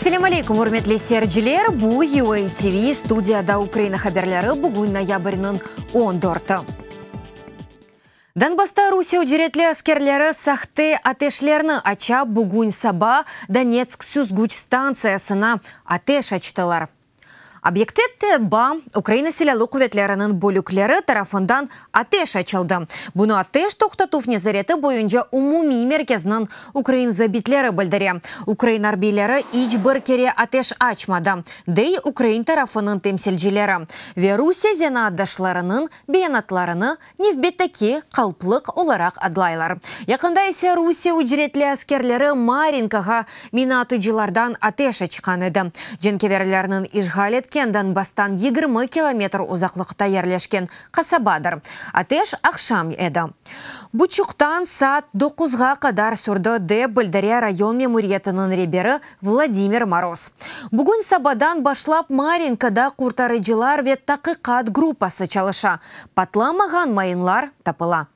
Ассаляму алейкум, урметлі серджілер. Бу UA TV студияда Украина хаберлері бүгін ноябрьнің 14. Донбасста Русия үджіретлі аскерлері сақты атешлерні ача бүгін саба Донецк сүзгуч станциясына атеш ачтылар. Объектетті ба Украина селялы куветлерінің бөліклері тарафындан атеш ачылды. Бұны атеш тоқтатув незареті бойынша умуми мерkezінің Украин забитлері білдіре. Украин арбейлері ич бір кере атеш ачмады. Дей Украин тарафының темселжилері. Ве Русия зена аддашларының бейанатларыны невбеттеки қалплық оларақ адлайлар. Якында есе Русия үджіретлі аскерлері Маринкаға минатыджилардан атеш ачқан еді. Женкеверлерінің ишғалет Донбастан 20 километр ұзақлықта ерлешкен қасабадыр. Атеш ақшам еді. Бұчуқтан саат 9-ға қадар сүрді деп білдіре район мемориетінің ребері Владимир Мороз. Бүгін сабадан башлап Маринкада құртарыжылар вет тақиқат группасы чалыша. Патламаған майынлар тапыла.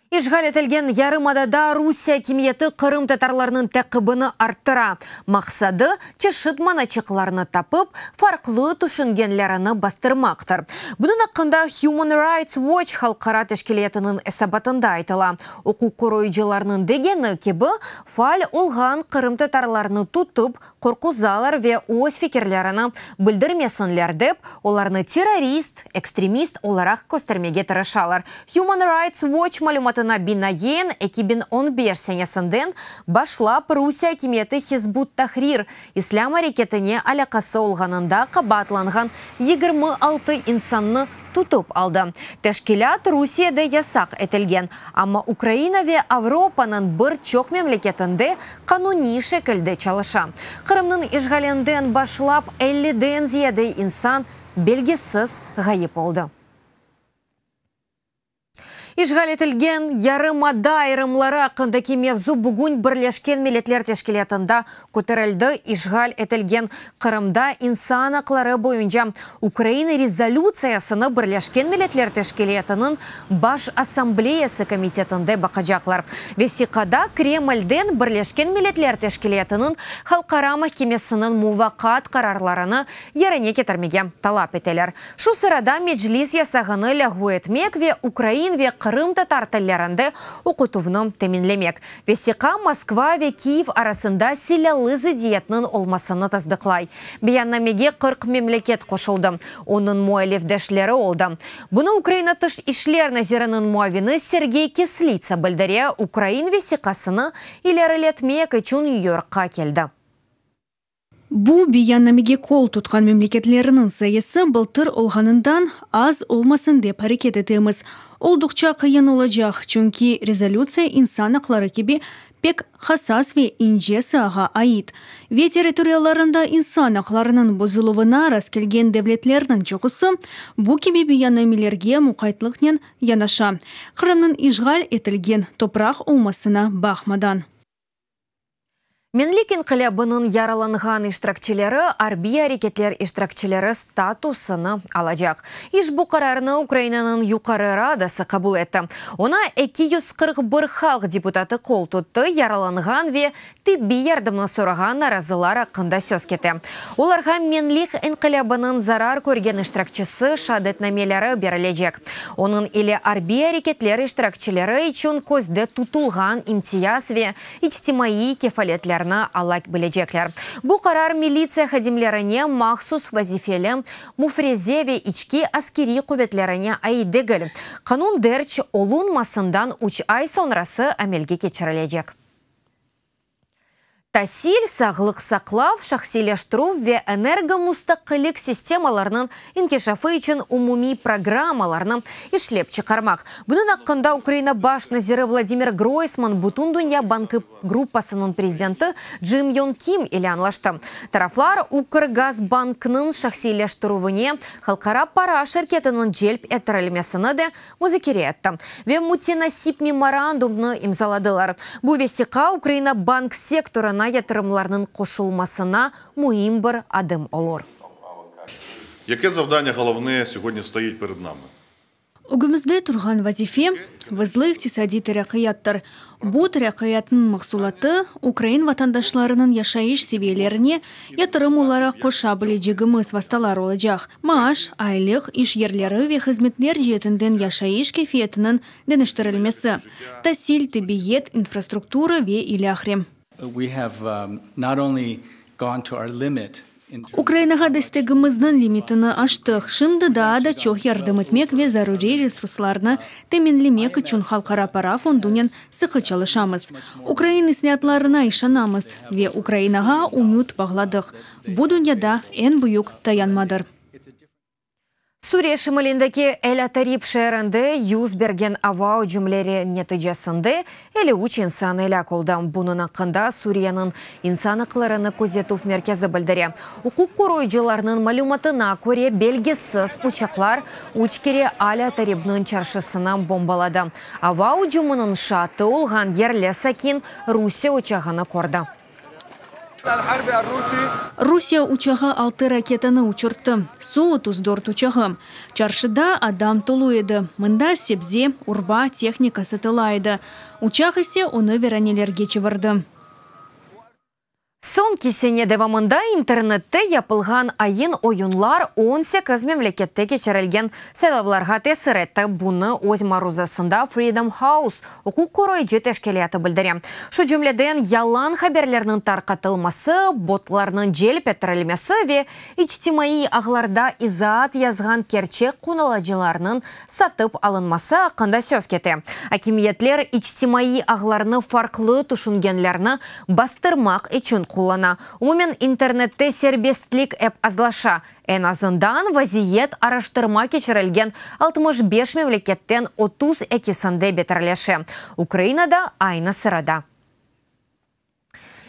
Ишғал етілген ярымадада Русия кемиеті Қырым татарларының тәқібіні арттыра. Мақсады чешіт маначықларыны тапып, фарқлы түшінгенлеріні бастырмақтыр. Бұның ақында Human Rights Watch халқара тәшкелетінің әсабатында айтыла. Оқу қоройжыларының дегені кебі фал олған Қырым татарларыны тұтып, қорқузалар ве өз фикерлеріні білдірмесінлер деп, оларыны террорист, экстремист оларақ көстермеге тырышалар. Human Rights Watch малюмат бинаен 2015 сенесінден башлап Русия кеметі Хизбут Тахрир ислам әрекетіне алақасы олғанында қабатланған 26 инсанны тұтып алды. Тәшкилат Русияда ясақ етілген, амма Украина ве Авропаның бір чоқ мемлекетінде қануни шекілді чалыша. Қырымның ишғаленден башлап 50-ден зияды инсан белгісіз ғайып oldu. Ишғал етілген ярымада айрымлары ақында кемевзу бүгін бірлешкен милетлер тешкелетінде көтерілді. Ишғал етілген Қырымда инсан ақлары бойынша Украина резолюциясыны бірлешкен милетлер тешкелетінің баш ассамблеясы комитетінде бақыжақлар. Весиқада Кремльден бірлешкен милетлер тешкелетінің халқара махкемесінің мувақат қарарларыны еріне кетірмеге талап етелер. Шу сырада меджлис ясағыны ләғу етмек ве Украин ве Қырым татар тіллерінде оқытуыны теменлемек. Весиқа Москва ве Киев арасында селялы зидиетінің олмасыны таздықлай. Бияннамеге 40 мемлекет қошылды. Оның муалевдешлері олды. Бұны Украина тыш ишлер назирінің муавины Сергей Кислица білдіре Украин весиқасыны илерілетмек үшін Нью-Йоркқа келді. Бу бияннамеге кол тұтқан мемлекетлерінің сайысы былтыр олғанындан аз олмасын деп әрекет етеміз. Олдықча қиын олacak, чүнки резолюция инсан ақлары кебе пек хасас ве инже саға айт. Ве территорияларында инсан ақларының бұзылуына рас келген девлетлерінің жоғысы бу кебе бияннамелерге мұқайтлықнен янаша. Қырымның ишғал етілген топрақ олмасына бақмадан. Менлик инқилабының яраланған иштиракчилері арби әрекетлер иштиракчилері статусыны алacak. Иш бу қарарыны Украинаның юқары радасы қабыл етті. Она 241 халық депутаты қол тұтты, яраланған ве тибби ярдымны сұраған наразылар ақында сөз кетті. Оларға Менлик инқилабының зарар көрген иштиракчысы шадетнамелері берілежек. Оның иле арби әрекетлер иштиракчилері үшін көзді тұтылған имтияз ве ичтимаи кефалетлер алак білежеклер. Бұл қарар милиция хадимлеріне махсус вазифелі муфрезеве ички аскери куветлеріне айдегіл. Қанун дерч олун масындан 3 ай сонрасы әмелге кечірілежек. Тасил сағлық сақлав, шақсилештіру ве энергомустақылық системаларының инкешафы үшін умуми программаларының ишлеп чықармақ. Бұның ақында Украина баш назиры Владимир Гройсман Бутун Дүния банкы группасының президенті Джим Йон Ким иланлашты. Тарафлар Укргазбанкның шақсилештіруіне халқара пара шеркетінің желп әттірілмесіні де музыкере етті. Ве мутинасип меморандумны имзаладылар. Бұл весиқа Украина банк секторына ятырымларының қошылмасына муїм бір адым олор. Яке завдання головне сьогодні стоїть перед нами? Үгімізде тұрған вазифе вызлы иктисади терақияттар. Бу терақияттың мақсулаты Украин ватандашларының яшайыш себейлеріне ятырым олара қоша білежігіміз васталар олacak. Maaş, айлық, іш ерлері ве хызметлер жетінден яшайыш кефиетінің денештірілмесі. Тасил, тибиет, инфраструктура ве иляхрем. We have not only gone to our limit. Украинаға дестегіміздің лимитіні аштық. Шымды да чоқ ярдым етмек ве зарури ресурсларны теменлемек үшін халқара пара фондунен сықы чалышамыз. Украин иснятларына ишанамыз ве Украинаға умют бағладық. Бұ дүнияда ән бұйық таянмадыр. Сурия шымыліндегі әлі шәрінді юз берген авау жүмлері нетижасынды әлі үч инсан әлі қолдан. Бұның ақында Сурияның инсанықларыны көзетув меркезі білдіре. Ұқуқ қоройжыларының малюматына көре белгісіз ұчақлар үчкере әлі тарибның чаршысынан бомбалады. Авау жүмінің шаты олған ерлі сәкин Русия ұчағыны корды. Русия учаға 6 ракетаны учыртты. Су-34 учағы. Чаршыда адам толу еді. Мында себзе, урба, техника сатылайды. Учақ ісе оны веранелерге чывырды. Сон кесене девамында интернетте япылған айын ойынлар 18 мемлекетте кечерілген селавларға тесіретті. Бұны өз марузасында Freedom House оқу қоройжы тәшкелияты білдірем. Шу жүмледен ялан хаберлерінің тарқатылмасы, ботларының желіп әттірілмесі ве ичтимаи ағларда изат язған керчек қуналаджыларының сатып алынмасы ақында сөз кете. Акимиятлер ичтимаи ағларыны фарқлы тұшынгенлеріні бастырмақ үшін құлана. Умумен интернетте сербестлік әп азлаша. Ән азындан вазиет араштырма кечерілген 65 мемлекеттен 32 сынды бетірлеші. Украинада айны сырада.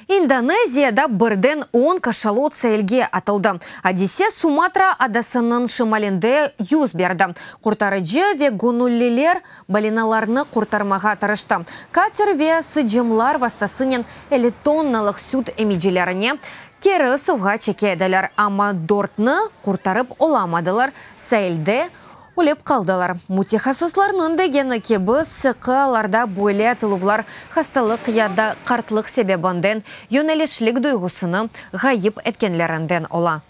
Индонезияда бірден 10 кашалот сәйілге атылды. Адисе Суматра адасының шымалінде юз берді. Құртарыжы ве гунуллилер балиналарны құртармаға тарышты. Катер ве сыджымлар вастасынен элитонналық сүт эмиджелеріне кері суға чекеділер. Ама дортны құртарып оламадылар. Сәйілде улеп қалдылар. Мутихасысларның дегені кебі сықыларда бойле атылывлар хасталық яда қартлық себебінден йөнелішлік дойғысыны ғайып әткенлерінден ола.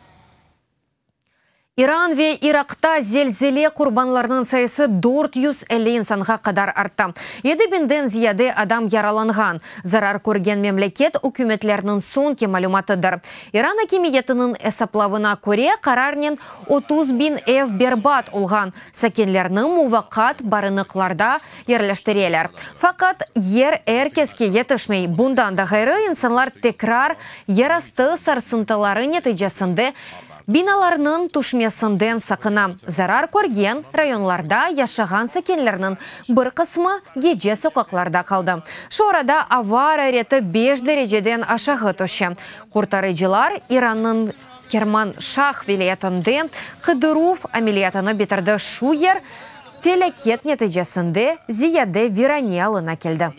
Иран ве Иракта зелзеле құрбанларының сайысы 450 инсанға қадар артты. Едібінден зияде адам яраланған. Зарар көрген мемлекет үкіметлерінің сонки малюматыдыр. Иран акимиетінің әсаплавына көре қарарнен 30.000 эв бербат олған. Сәкенлерінің мувақат барынықларда ерләштірелер. Фақат ер әркеске етішмей. Бұндан да ғайры инсанлар текрар ерасты сарсынтылары нетижесінде биналарының тұшмесінден сақына. Зарар көрген районларда яшаған сәкенлерінің бір қысмы геже соқақларда қалды. Шорада авар әреті 5 дәрежеден ашағы тұшы. Құртарыжылар Иранның Керман Шах вилиетінде Қыдырув амилиятыны бетірді шу ер фелекет нетижесінде зияде виранелына келді.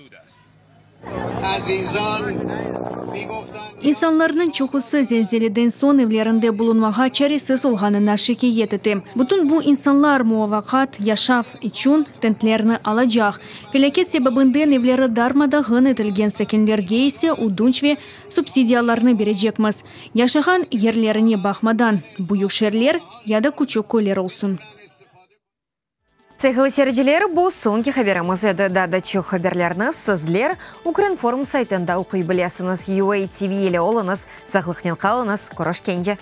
İnsanlarının çoxusu zelzeleden son evlerinde bulunmağa çaresiz olğanına şikayet etti. Bütün bu insanlar muvaffakat yaşaf için tentlerini alacak. Felaket sebebinden evleri darmadağın etilgen sakinlerge ise udunç ve subsidiyalarını verecekmiz. Yaşayan yerlerine bakmadan büyük şehirler ya da küçük köyler olsun. Цехлы серджелер бұл сонки хаберіміз еді. Дада чу хаберлеріні сізлер Укринформ сайтында оқи білесіңіз. UA TV елі олыңыз, сақлықтен қалыңыз, көріш кенде.